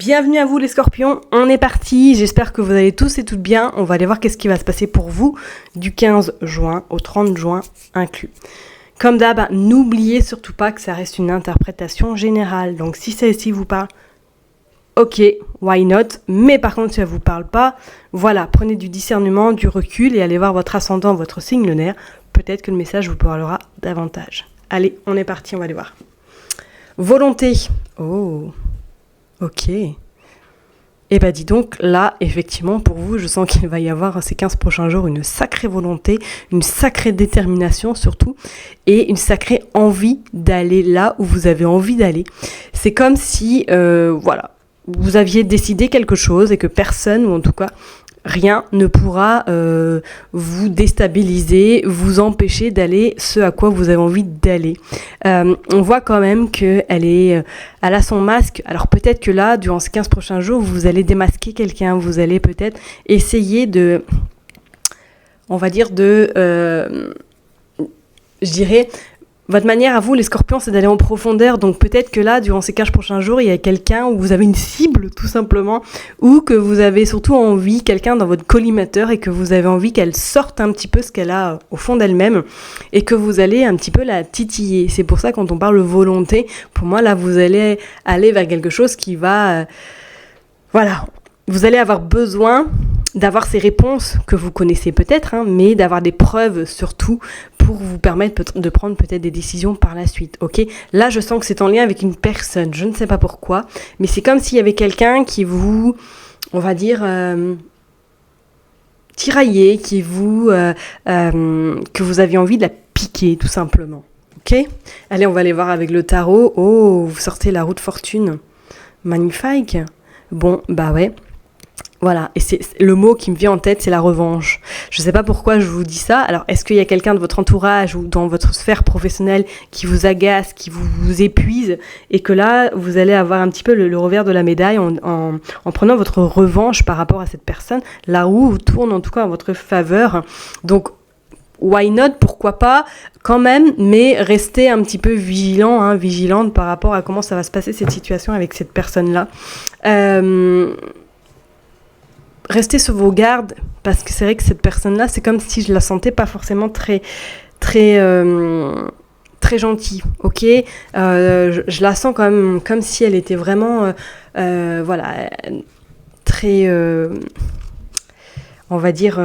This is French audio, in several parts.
Bienvenue à vous les scorpions, on est parti, j'espère que vous allez tous et toutes bien. On va aller voir qu'est-ce qui va se passer pour vous du 15 juin au 30 juin inclus. Comme d'hab, n'oubliez surtout pas que ça reste une interprétation générale. Donc si celle-ci vous parle, ok, why not. Mais par contre si elle vous parle pas, voilà, prenez du discernement, du recul et allez voir votre ascendant, votre signe lunaire. Peut-être que le message vous parlera davantage. Allez, on est parti, on va aller voir. Volonté. Oh, ok. Et bah dis donc, là, effectivement, pour vous, je sens qu'il va y avoir ces 15 prochains jours une sacrée volonté, une sacrée détermination surtout, et une sacrée envie d'aller là où vous avez envie d'aller. C'est comme si, voilà, vous aviez décidé quelque chose et que personne, ou en tout cas rien, ne pourra vous déstabiliser, vous empêcher d'aller ce à quoi vous avez envie d'aller. On voit quand même elle a son masque. Alors peut-être que là, durant ces 15 prochains jours, vous allez démasquer quelqu'un, vous allez peut-être essayer je dirais, votre manière à vous, les scorpions, c'est d'aller en profondeur. Donc peut-être que là, durant ces 15 prochains jours, il y a quelqu'un où vous avez une cible, tout simplement, ou que vous avez surtout envie, quelqu'un dans votre collimateur, et que vous avez envie qu'elle sorte un petit peu ce qu'elle a au fond d'elle-même, et que vous allez un petit peu la titiller. C'est pour ça, quand on parle de volonté, pour moi, là, vous allez aller vers quelque chose qui va... voilà, vous allez avoir besoin d'avoir ces réponses que vous connaissez peut-être, mais d'avoir des preuves surtout pour vous permettre de prendre peut-être des décisions par la suite, ok ? Là, je sens que c'est en lien avec une personne, je ne sais pas pourquoi, mais c'est comme s'il y avait quelqu'un qui vous, on va dire, tiraillait, que vous aviez envie de la piquer, tout simplement, ok ? Allez, on va aller voir avec le tarot. Oh, vous sortez la roue de fortune, magnifique. Bon, bah ouais. Voilà, et c'est le mot qui me vient en tête, c'est la revanche. Je ne sais pas pourquoi je vous dis ça. Alors, est-ce qu'il y a quelqu'un de votre entourage ou dans votre sphère professionnelle qui vous agace, qui vous épuise, et que là, vous allez avoir un petit peu le revers de la médaille en prenant votre revanche par rapport à cette personne. La roue tourne en tout cas en votre faveur. Donc, why not, pourquoi pas, quand même, mais restez un petit peu vigilante par rapport à comment ça va se passer cette situation avec cette personne-là. Restez sur vos gardes, parce que c'est vrai que cette personne-là, c'est comme si je la sentais pas forcément très gentille, ok ? Je la sens quand même comme si elle était vraiment, voilà, très, on va dire...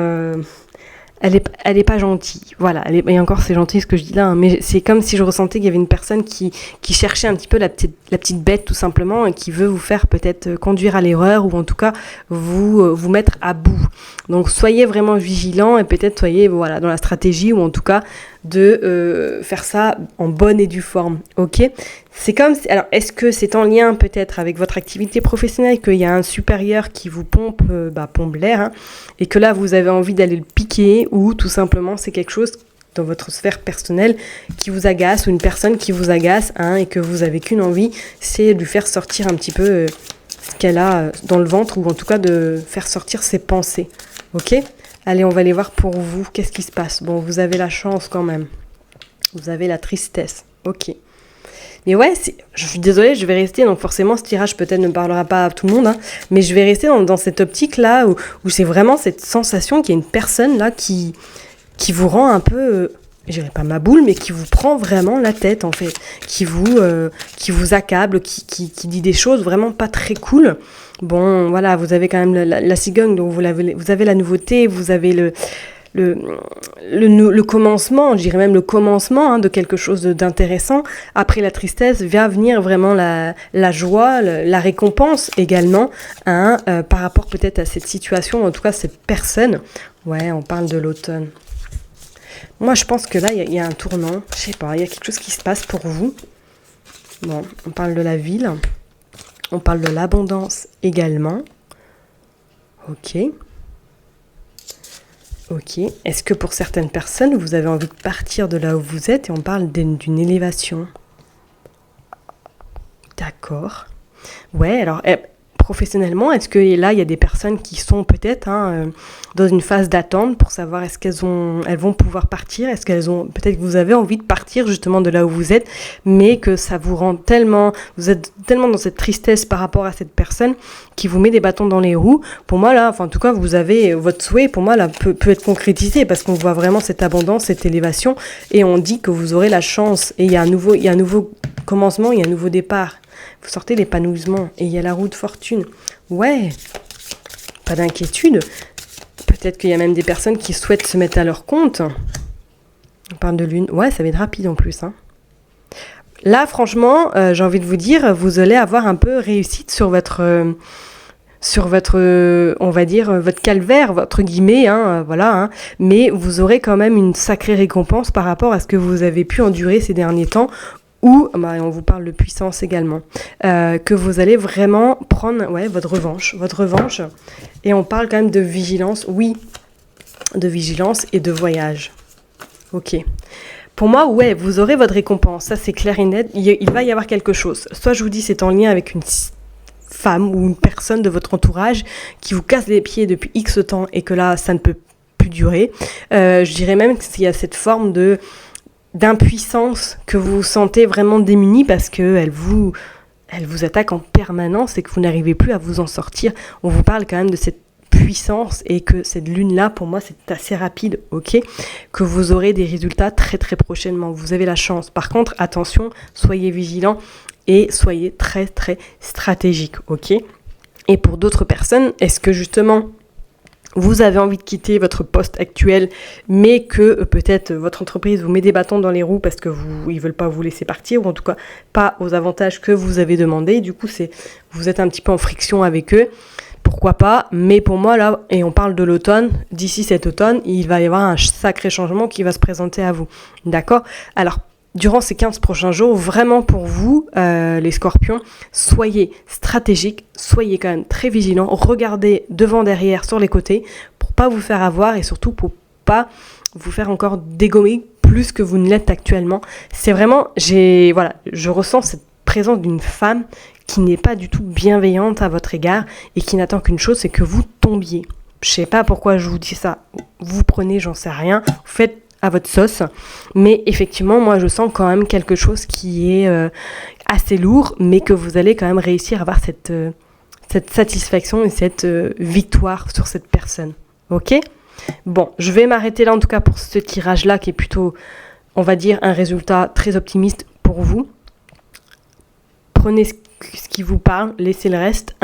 Elle est pas gentille, voilà, et encore c'est gentil ce que je dis là, mais c'est comme si je ressentais qu'il y avait une personne qui cherchait un petit peu la petite bête tout simplement, et qui veut vous faire peut-être conduire à l'erreur, ou en tout cas vous mettre à bout. Donc soyez vraiment vigilants, et peut-être soyez dans la stratégie, ou en tout cas de faire ça en bonne et due forme, ok ? C'est comme si, alors est-ce que c'est en lien peut-être avec votre activité professionnelle, qu'il y a un supérieur qui vous pompe l'air, et que là vous avez envie d'aller le piquer, ou tout simplement c'est quelque chose dans votre sphère personnelle qui vous agace, ou une personne qui vous agace, et que vous avez qu'une envie, c'est de lui faire sortir un petit peu ce qu'elle a dans le ventre, ou en tout cas de faire sortir ses pensées, ok ? Allez, on va aller voir pour vous, qu'est-ce qui se passe ? Bon, vous avez la chance quand même. Vous avez la tristesse. Ok. Mais ouais, je suis désolée, je vais rester, donc forcément ce tirage peut-être ne parlera pas à tout le monde, mais je vais rester dans cette optique-là où c'est vraiment cette sensation qu'il y a une personne là qui vous rend un peu, je dirais pas ma boule, mais qui vous prend vraiment la tête en fait, qui vous accable, qui dit des choses vraiment pas très cool. Bon, voilà, vous avez quand même la cigogne, donc vous avez la nouveauté, vous avez le commencement, je dirais même le commencement de quelque chose d'intéressant. Après la tristesse va venir vraiment la joie, la récompense également, par rapport peut-être à cette situation, en tout cas cette personne. Ouais, on parle de l'automne. Moi, je pense que là, il y a un tournant, je sais pas, il y a quelque chose qui se passe pour vous. Bon, on parle de la ville. On parle de l'abondance également. Ok. Est-ce que pour certaines personnes, vous avez envie de partir de là où vous êtes, et on parle d'une élévation ? D'accord. Ouais, alors professionnellement, est-ce que là, il y a des personnes qui sont peut-être dans une phase d'attente pour savoir est-ce elles vont pouvoir partir, est-ce peut-être que vous avez envie de partir justement de là où vous êtes, mais que ça vous rend tellement, vous êtes tellement dans cette tristesse par rapport à cette personne qui vous met des bâtons dans les roues. Pour moi là, en tout cas, vous avez votre souhait, pour moi là, peut être concrétisé parce qu'on voit vraiment cette abondance, cette élévation, et on dit que vous aurez la chance, et il y a un nouveau commencement, il y a un nouveau départ. Vous sortez l'épanouissement et il y a la roue de fortune. Ouais, pas d'inquiétude. Peut-être qu'il y a même des personnes qui souhaitent se mettre à leur compte. On parle de lune. Ouais, ça va être rapide en plus. Là, franchement, j'ai envie de vous dire, vous allez avoir un peu réussite sur votre, on va dire, votre calvaire, votre guillemets, voilà. Mais vous aurez quand même une sacrée récompense par rapport à ce que vous avez pu endurer ces derniers temps. Ou, on vous parle de puissance également, que vous allez vraiment prendre votre revanche. Et on parle quand même de vigilance, oui, de vigilance et de voyage. Ok. Pour moi, vous aurez votre récompense, ça c'est clair et net, il va y avoir quelque chose. Soit je vous dis c'est en lien avec une femme ou une personne de votre entourage qui vous casse les pieds depuis X temps et que là, ça ne peut plus durer. Je dirais même qu'il y a cette forme d'impuissance que vous vous sentez vraiment démunis parce qu'elle vous attaque en permanence et que vous n'arrivez plus à vous en sortir. On vous parle quand même de cette puissance et que cette lune-là, pour moi, c'est assez rapide, ok ? Que vous aurez des résultats très très prochainement. Vous avez la chance. Par contre, attention, soyez vigilants et soyez très très stratégiques, ok ? Et pour d'autres personnes, est-ce que justement vous avez envie de quitter votre poste actuel, mais que peut-être votre entreprise vous met des bâtons dans les roues parce que ils veulent pas vous laisser partir, ou en tout cas pas aux avantages que vous avez demandé. Du coup, vous êtes un petit peu en friction avec eux. Pourquoi pas ? Mais pour moi, là, et on parle de l'automne, d'ici cet automne, il va y avoir un sacré changement qui va se présenter à vous. D'accord ? Alors, durant ces 15 prochains jours, vraiment pour vous, les scorpions, soyez stratégiques, soyez quand même très vigilants, regardez devant, derrière, sur les côtés, pour pas vous faire avoir et surtout pour pas vous faire encore dégommer plus que vous ne l'êtes actuellement. C'est vraiment, je ressens cette présence d'une femme qui n'est pas du tout bienveillante à votre égard et qui n'attend qu'une chose, c'est que vous tombiez. Je sais pas pourquoi je vous dis ça, vous prenez, j'en sais rien, vous faites à votre sauce, mais effectivement, moi je sens quand même quelque chose qui est assez lourd, mais que vous allez quand même réussir à avoir cette satisfaction et cette victoire sur cette personne. Ok ? Bon, je vais m'arrêter là en tout cas pour ce tirage-là qui est plutôt, on va dire, un résultat très optimiste pour vous. Prenez ce qui vous parle, laissez le reste.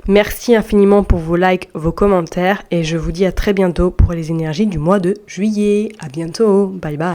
Merci infiniment pour vos likes, vos commentaires et je vous dis à très bientôt pour les énergies du mois de juillet. À bientôt, bye bye.